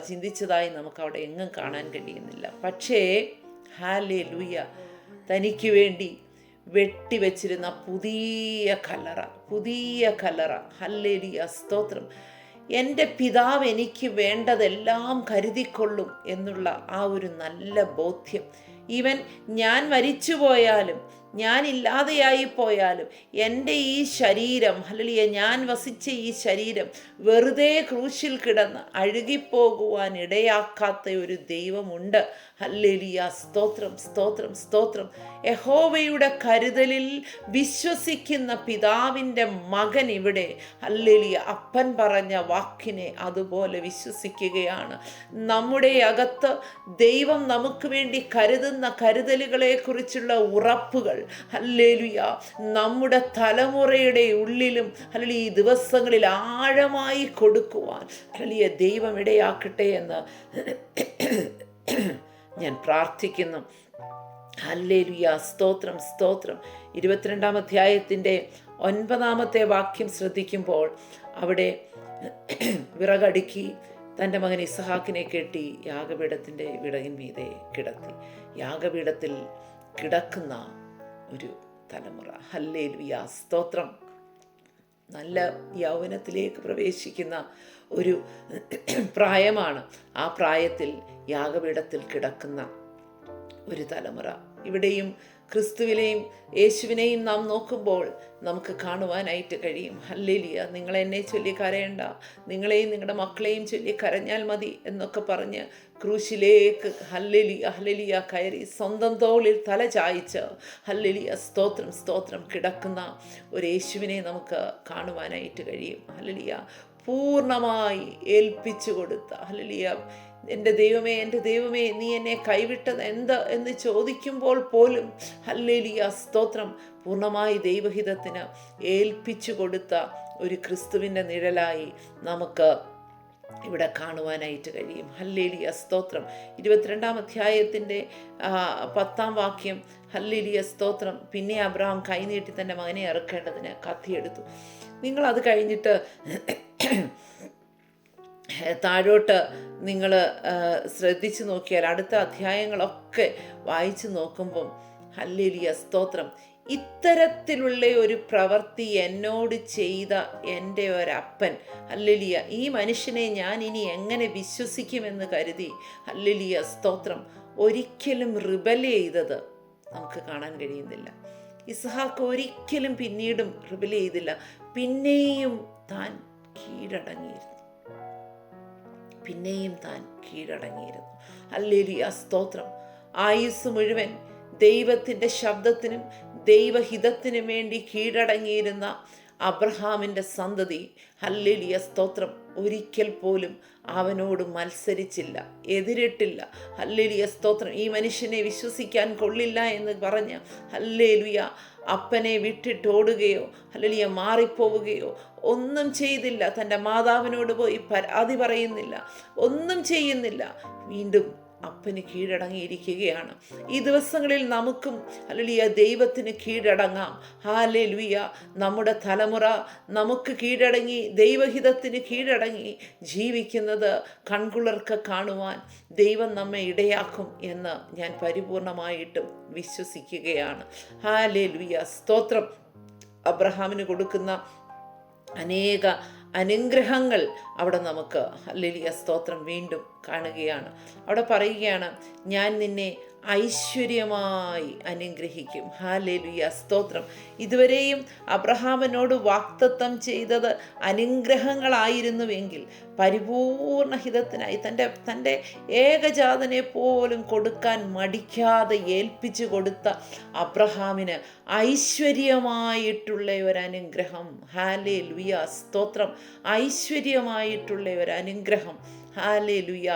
ചിന്തിച്ചതായി നമുക്ക് അവിടെ എങ്ങും കാണാൻ കഴിയുന്നില്ല. പക്ഷേ ഹല്ലേലൂയ, തനിക്ക് വേണ്ടി വെട്ടിവെച്ചിരുന്ന പുതിയ കല്ലറ ഹല്ലേലൂയ സ്തോത്രം, എൻ്റെ പിതാവ് എനിക്ക് വേണ്ടതെല്ലാം കരുതിക്കൊള്ളും എന്നുള്ള ആ ഒരു നല്ല ബോധ്യം. ഈവൻ ഞാൻ മരിച്ചുപോയാലും, ഞാൻ ഇല്ലാതെയായി പോയാലും, എൻ്റെ ഈ ശരീരം ഹല്ലേലൂയ, ഞാൻ വസിച്ച ഈ ശരീരം വെറുതെ ക്രൂശിൽ കിടന്ന് അഴുകിപ്പോകുവാൻ ഇടയാക്കാത്ത ഒരു ദൈവമുണ്ട്. ഹല്ലേലൂയ സ്തോത്രം സ്തോത്രം സ്തോത്രം. യഹോവയുടെ കരുതലിൽ വിശ്വസിക്കുന്ന പിതാവിൻ്റെ മകൻ ഇവിടെ ഹല്ലേലൂയ അപ്പൻ പറഞ്ഞ വാക്കിനെ അതുപോലെ വിശ്വസിക്കുകയാണ്. നമ്മുടെ അകത്ത് ദൈവം നമുക്ക് വേണ്ടി കരുതുന്ന കരുതലുകളെ കുറിച്ചുള്ള ഉറപ്പുകൾ ഹല്ലേലൂയ നമ്മുടെ തലമുറയുടെ ഉള്ളിലും ഹല്ലേലൂയ ഈ ദിവസങ്ങളിൽ ആഴമായി കൊടുക്കുവാൻ ഹല്ലേലൂയ ദൈവം ഇടയാക്കട്ടെ എന്ന് ഞാൻ പ്രാർത്ഥിക്കുന്നു. ഹല്ലേലൂയ സ്തോത്രം സ്തോത്രം. 22-ാം അധ്യായത്തിൻ്റെ 9-ാമത്തെ വാക്യം ശ്രദ്ധിക്കുമ്പോൾ അവിടെ വിറകടുക്കി തൻ്റെ മകൻ ഇസഹാക്കിനെ കെട്ടി യാഗപീഠത്തിൻ്റെ വിറകിൻ മീതെ കിടത്തി. യാഗപീഠത്തിൽ കിടക്കുന്ന ഒരു തലമുറ. ഹല്ലേലൂയ സ്തോത്രം. നല്ല യൗവനത്തിലേക്ക് പ്രവേശിക്കുന്ന ഒരു പ്രായമാണ്. ആ പ്രായത്തിൽ യാഗപീഠത്തിൽ കിടക്കുന്ന ഒരു തലമുറ. ഇവിടെയും ക്രിസ്തുവിനെയും യേശുവിനെയും നാം നോക്കുമ്പോൾ നമുക്ക് കാണുവാനായിട്ട് കഴിയും. ഹല്ലേലൂയ, നിങ്ങളെന്നെ ചൊല്ലി കരയണ്ട, നിങ്ങളെയും നിങ്ങളുടെ മക്കളെയും ചൊല്ലി കരഞ്ഞാൽ മതി എന്നൊക്കെ പറഞ്ഞ് ക്രൂശിലേക്ക് ഹല്ലേലൂയ കയറി സ്വന്തം തോളിൽ തല ചായ്ച്ച് ഹല്ലേലൂയ സ്തോത്രം സ്തോത്രം കിടക്കുന്ന ഒരു യേശുവിനെ നമുക്ക് കാണുവാനായിട്ട് കഴിയും. ഹല്ലേലൂയ പൂർണ്ണമായി ഏൽപ്പിച്ചു കൊടുത്ത ഹല്ലേലൂയ, എൻ്റെ ദൈവമേ നീ എന്നെ കൈവിട്ടത് എന്ത് എന്ന് ചോദിക്കുമ്പോൾ പോലും ഹല്ലേലൂയ സ്തോത്രം പൂർണ്ണമായി ദൈവഹിതത്തിന് ഏൽപ്പിച്ചു കൊടുത്ത ഒരു ക്രിസ്തുവിൻ്റെ നിഴലായി നമുക്ക് ഇവിടെ കാണുവാനായിട്ട് കഴിയും. ഹല്ലേലൂയ സ്തോത്രം. 22-ാം അധ്യായത്തിൻ്റെ 10-ാം വാക്യം ഹല്ലേലൂയ സ്തോത്രം. പിന്നെ അബ്രഹാം കൈനീട്ടി തൻ്റെ മകനെ ഇറക്കേണ്ടതിന് കത്തിയെടുത്തു. നിങ്ങളത് കഴിഞ്ഞിട്ട് താഴോട്ട് നിങ്ങൾ ശ്രദ്ധിച്ചു നോക്കിയാൽ അടുത്ത അധ്യായങ്ങളൊക്കെ വായിച്ചു നോക്കുമ്പം ഹല്ലേലൂയ സ്തോത്രം, ഇത്തരത്തിലുള്ള ഒരു പ്രവൃത്തി എന്നോട് ചെയ്ത എൻ്റെ ഒരപ്പൻ ഹല്ലേലൂയ, ഈ മനുഷ്യനെ ഞാൻ ഇനി എങ്ങനെ വിശ്വസിക്കുമെന്ന് കരുതി ഹല്ലേലൂയ സ്തോത്രം ഒരിക്കലും റിബൽ ചെയ്തത് നമുക്ക് കാണാൻ കഴിയുന്നില്ല. ഇസ്ഹാക്ക് ഒരിക്കലും പിന്നീടും റിബൽ ചെയ്തില്ല. പിന്നെയും താൻ കീഴടങ്ങിയിരുന്നു. ഹല്ലേലൂയ, സ്തോത്രം. ആയുസ് മുഴുവൻ ദൈവത്തിൻ്റെ ശബ്ദത്തിനും ദൈവഹിതത്തിനും വേണ്ടി കീഴടങ്ങിയിരുന്ന അബ്രഹാമിൻ്റെ സന്തതി, ഹല്ലേലൂയ, സ്തോത്രം, ഒരിക്കൽ പോലും അവനോട് മത്സരിച്ചില്ല, എതിരിട്ടില്ല. ഹല്ലേലൂയ, സ്തോത്രം. ഈ മനുഷ്യനെ വിശ്വസിക്കാൻ കൊള്ളില്ല എന്ന് പറഞ്ഞ് ഹല്ലേലൂയ അപ്പനെ വിട്ടിട്ടോടുകയോ ഹല്ലേലൂയ മാറിപ്പോവുകയോ ഒന്നും ചെയ്തില്ല. തൻ്റെ മാതാവിനോട് പോയി പരാതി പറയുന്നില്ല, ഒന്നും ചെയ്യുന്നില്ല. വീണ്ടും അപ്പന് കീഴടങ്ങിയിരിക്കുകയാണ്. ഈ ദിവസങ്ങളിൽ നമുക്കും ഹല്ലേലൂയ ദൈവത്തിന് കീഴടങ്ങാം. ഹല്ലേലൂയ, നമ്മുടെ തലമുറ നമുക്ക് കീഴടങ്ങി, ദൈവഹിതത്തിന് കീഴടങ്ങി ജീവിക്കുന്നത് കൺകുളിർക്ക് കാണുവാൻ ദൈവം നമ്മെ ഇടയാക്കും എന്ന് ഞാൻ പരിപൂർണമായിട്ടും വിശ്വസിക്കുകയാണ്. ഹല്ലേലൂയ, സ്തോത്രം. അബ്രഹാമിന് കൊടുക്കുന്ന അനേക അനുഗ്രഹങ്ങൾ അവിടെ നമുക്ക് ഹല്ലേലൂയ, സ്തോത്രം, വീണ്ടും കാണുകയാണ്. അവിടെ പറയുകയാണ്, ഞാൻ നിന്നെ ഐശ്വര്യമായി അനുഗ്രഹിക്കും. ഹല്ലേലൂയ, സ്തോത്രം. ഇതുവരെയും അബ്രഹാമിനോട് വാഗ്ദത്തം ചെയ്തത് അനുഗ്രഹങ്ങളായിരുന്നുവെങ്കിൽ പരിപൂർണ ഹിതത്തിനായി തൻ്റെ ഏകജാതനെ പോലും കൊടുക്കാൻ മടിക്കാതെ ഏൽപ്പിച്ചു കൊടുത്ത അബ്രഹാമിന് ഐശ്വര്യമായിട്ടുള്ള ഒരനുഗ്രഹം. ഹല്ലേലൂയ, സ്തോത്രം. ഐശ്വര്യമായിട്ടുള്ള ഒരനുഗ്രഹം. ഹല്ലേലൂയ.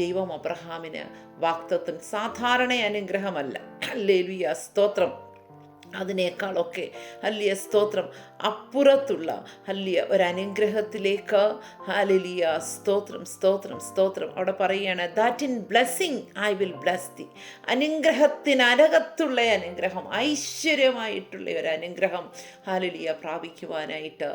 ദൈവം അബ്രഹാമിന് വാഗ്ദത്തം സാധാരണ അനുഗ്രഹമല്ല. ഹല്ലേലൂയ, സ്തോത്രം. അതിനേക്കാളൊക്കെ ഹല്ലേലൂയ, സ്തോത്രം, അപ്പുറത്തുള്ള ഹല്ലേലൂയ ഒരനുഗ്രഹത്തിലേക്ക് ഹല്ലേലൂയ, സ്തോത്രം, സ്തോത്രം, സ്തോത്രം. അവിടെ പറയുകയാണ്, that in blessing I will bless thee. അനുഗ്രഹത്തിനകത്തുള്ള അനുഗ്രഹം, ഐശ്വര്യമായിട്ടുള്ള ഒരു അനുഗ്രഹം ഹല്ലേലൂയ പ്രാപിക്കുവാനായിട്ട്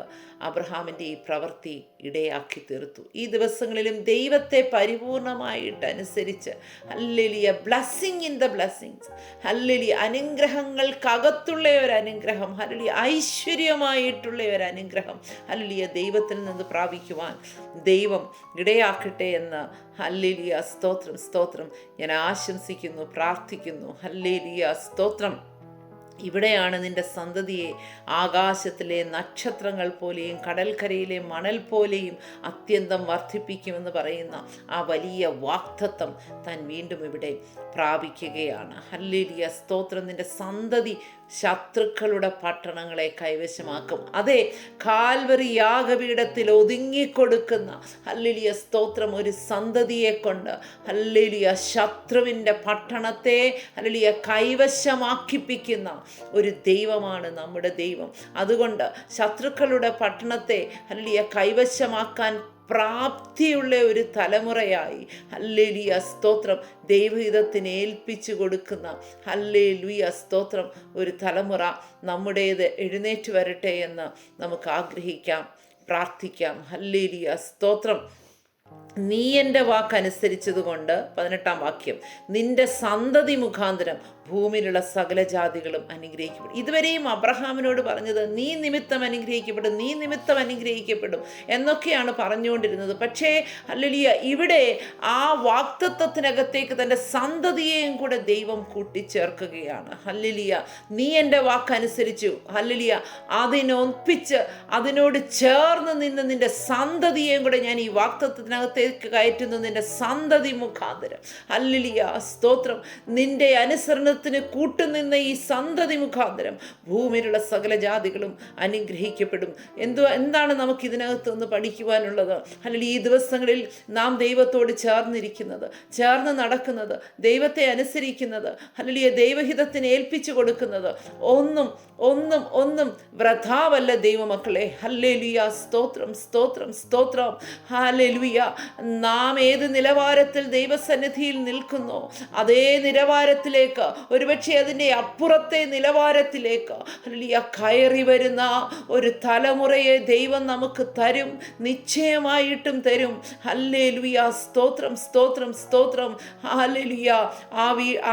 അബ്രഹാമിൻ്റെ ഈ പ്രവൃത്തി ഇടയാക്കി തീർത്തു. ഈ ദിവസങ്ങളിലും ദൈവത്തെ പരിപൂർണമായിട്ട് അനുസരിച്ച് hallelujah, blessing in the blessings, hallelujah, അനുഗ്രഹങ്ങൾക്കകത്തുള്ള ഒരു അനുഗ്രഹം, ഹല്ലേലൂയ, ഐശ്വര്യമായിട്ടുള്ള ഒരു അനുഗ്രഹം ഹല്ലേലൂയ ദൈവത്തിൽ നിന്ന് പ്രാപിക്കുവാൻ ദൈവം ഇടയാക്കട്ടെ എന്ന് ഹല്ലേലൂയ, സ്തോത്രം, സ്തോത്രം, ഞാൻ ആശംസിക്കുന്നു, പ്രാർത്ഥിക്കുന്നു. ഹല്ലേലൂയ, സ്തോത്രം. ഇവിടെയാണ് നിന്റെ സന്തതിയെ ആകാശത്തിലെ നക്ഷത്രങ്ങൾ പോലെയും കടൽക്കരയിലെ മണൽ പോലെയും അത്യന്തം വർദ്ധിപ്പിക്കുമെന്ന് പറയുന്ന ആ വലിയ വാഗ്ദത്തം താൻ വീണ്ടും ഇവിടെ പ്രാപിക്കുകയാണ്. ഹല്ലേലൂയ, സ്തോത്രം. നിന്റെ സന്തതി ശത്രുക്കളുടെ പട്ടണങ്ങളെ കൈവശമാക്കും. അതെ, കാൽവറി യാഗപീഠത്തിൽ ഒതുങ്ങിക്കൊടുക്കുന്ന ഹല്ലേലൂയ, സ്തോത്രം, ഒരു സന്തതിയെ കൊണ്ട് ഹല്ലേലൂയ ശത്രുവിൻ്റെ പട്ടണത്തെ ഹല്ലേലൂയ കൈവശമാക്കിപ്പിക്കുന്ന ഒരു ദൈവമാണ് നമ്മുടെ ദൈവം. അതുകൊണ്ട് ശത്രുക്കളുടെ പട്ടണത്തെ ഹല്ലേലൂയ കൈവശമാക്കാൻ പ്രാപ്തിയുള്ള ഒരു തലമുറയായി ഹല്ലേലൂയ, സ്തോത്രം, ദൈവഹിതത്തിന് ഏൽപ്പിച്ചു കൊടുക്കുന്ന ഹല്ലേലൂയ, സ്തോത്രം, ഒരു തലമുറ നമ്മുടേത് എഴുന്നേറ്റ് വരട്ടെ എന്ന് നമുക്ക് ആഗ്രഹിക്കാം, പ്രാർത്ഥിക്കാം. ഹല്ലേലൂയ, സ്തോത്രം. നീ എൻ്റെ വാക്കനുസരിച്ചതുകൊണ്ട് 18-ാം വാക്യം, നിന്റെ സന്തതി മുഖാന്തരം ഭൂമിയിലുള്ള സകല ജാതികളും അനുഗ്രഹിക്കപ്പെടും. ഇതുവരെയും അബ്രഹാമിനോട് പറഞ്ഞത് നീ നിമിത്തം അനുഗ്രഹിക്കപ്പെടും, നീ നിമിത്തം അനുഗ്രഹിക്കപ്പെടും എന്നൊക്കെയാണ് പറഞ്ഞുകൊണ്ടിരുന്നത്. പക്ഷേ ഹല്ലേലൂയ ഇവിടെ ആ വാഗ്ദത്തത്തിനകത്തേക്ക് തൻ്റെ സന്തതിയെയും കൂടെ ദൈവം കൂട്ടിച്ചേർക്കുകയാണ്. ഹല്ലേലൂയ, നീ എൻ്റെ വാക്കനുസരിച്ചു, ഹല്ലേലൂയ, അതിനൊപ്പിച്ച് അതിനോട് ചേർന്ന് നിന്ന് നിന്റെ സന്തതിയെയും കൂടെ ഞാൻ ഈ വാഗ്ദത്തത്തിനകത്തേക്ക് കയറ്റുന്നു, നിന്റെ സന്തതി മുഖാന്തരം. ഹല്ലേലൂയ, സ്തോത്രം. നിന്റെ അനുസരണ കൂട്ടുനിന്ന ഈ സന്തതി മുഖാന്തരം ഭൂമിയിലുള്ള സകല ജാതികളും അനുഗ്രഹിക്കപ്പെടും. എന്താണ് നമുക്ക് ഇതിനകത്ത് നിന്ന് പഠിക്കുവാനുള്ളത്? അല്ലെങ്കിൽ ഈ ദിവസങ്ങളിൽ നാം ദൈവത്തോട് ചേർന്നിരിക്കുന്നത്, ചേർന്ന് നടക്കുന്നത്, ദൈവത്തെ അനുസരിക്കുന്നത്, അല്ലെങ്കിൽ ദൈവഹിതത്തിന് ഏൽപ്പിച്ചു കൊടുക്കുന്നത് ഒന്നും ഒന്നും ഒന്നും വൃഥാവല്ല ദൈവമക്കളെ. ഹല്ലേലൂയ, സ്തോത്രം, സ്തോത്രം, സ്തോത്രം. ഹല്ലേലൂയ. നാം ഏത് നിലവാരത്തിൽ ദൈവസന്നിധിയിൽ നിൽക്കുന്നോ അതേ നിലവാരത്തിലേക്ക്, ഒരുപക്ഷെ അതിൻ്റെ അപ്പുറത്തെ നിലവാരത്തിലേക്ക് ഹല്ലേലൂയ കയറി വരുന്ന ഒരു തലമുറയെ ദൈവം നമുക്ക് തരും, നിശ്ചയമായിട്ടും തരും. ഹല്ലേലൂയ, സ്തോത്രം, സ്തോത്രം, സ്തോത്രം. ഹല്ലേലൂയ.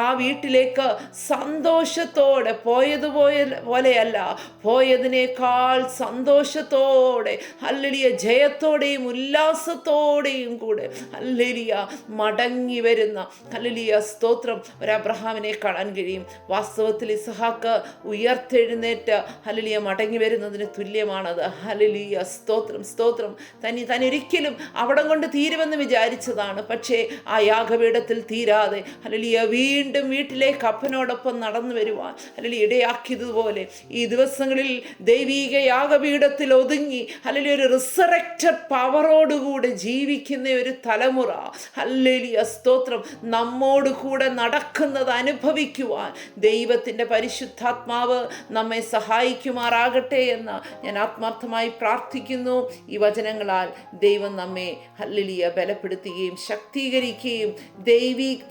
ആ വീട്ടിലേക്ക് സന്തോഷത്തോടെ പോയതുപോലെയല്ല, പോയതിനേക്കാൾ സന്തോഷത്തോടെ ഹല്ലേലൂയ ജയത്തോടെയും ഉല്ലാസത്തോടെയും കൂടെ ഹല്ലേലൂയ മടങ്ങി വരുന്ന ഹല്ലേലൂയ, സ്തോത്രം, ഒരു അബ്രഹാമിനെ കാണാൻ കാണുവാൻ കഴിയും. വാസ്തവത്തിൽ ഇസ്ഹാക്ക് ഉയർത്തെഴുന്നേറ്റ് ഹല്ലേലൂയ മടങ്ങി വരുന്നതിന് തുല്യമാണത്. ഹല്ലേലൂയ, സ്തോത്രം സ്തോത്രം. തനിയൊരിക്കലും അവിടം കൊണ്ട് തീരുമെന്ന് വിചാരിച്ചതാണ്. പക്ഷേ ആ യാഗപീഠത്തിൽ തീരാതെ ഹല്ലേലൂയ വീണ്ടും വീട്ടിലേക്ക് അപ്പനോടൊപ്പം നടന്നു വരുവാൻ ഹല്ലേലൂയ ഇടയാക്കിയതുപോലെ ഈ ദിവസങ്ങളിൽ ദൈവീക യാഗപീഠത്തിൽ ഒതുങ്ങി ഹല്ലേലൂയ ഒരു റിസറക്റ്റഡ് പവറോടുകൂടെ ജീവിക്കുന്ന ഒരു തലമുറ ഹല്ലേലൂയ സ്തോത്രം നമ്മോട് കൂടെ നടക്കുന്നത് അനുഭവിക്കുവാൻ ദൈവത്തിൻ്റെ പരിശുദ്ധാത്മാവ് നമ്മെ സഹായിക്കുമാറാകട്ടെ എന്ന് ഞാൻ ആത്മാർത്ഥമായി പ്രാർത്ഥിക്കുന്നു. ഈ വചനങ്ങളാൽ ദൈവം നമ്മെ ഹല്ലേലൂയ ബലപ്പെടുത്തുകയും ശക്തീകരിക്കുകയും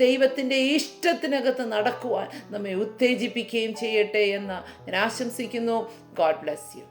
ദൈവത്തിൻ്റെ ഇഷ്ടത്തിനകത്ത് നടക്കുവാൻ നമ്മെ ഉത്തേജിപ്പിക്കുകയും ചെയ്യട്ടെ എന്ന് ഞാൻ ആശംസിക്കുന്നു. God bless you.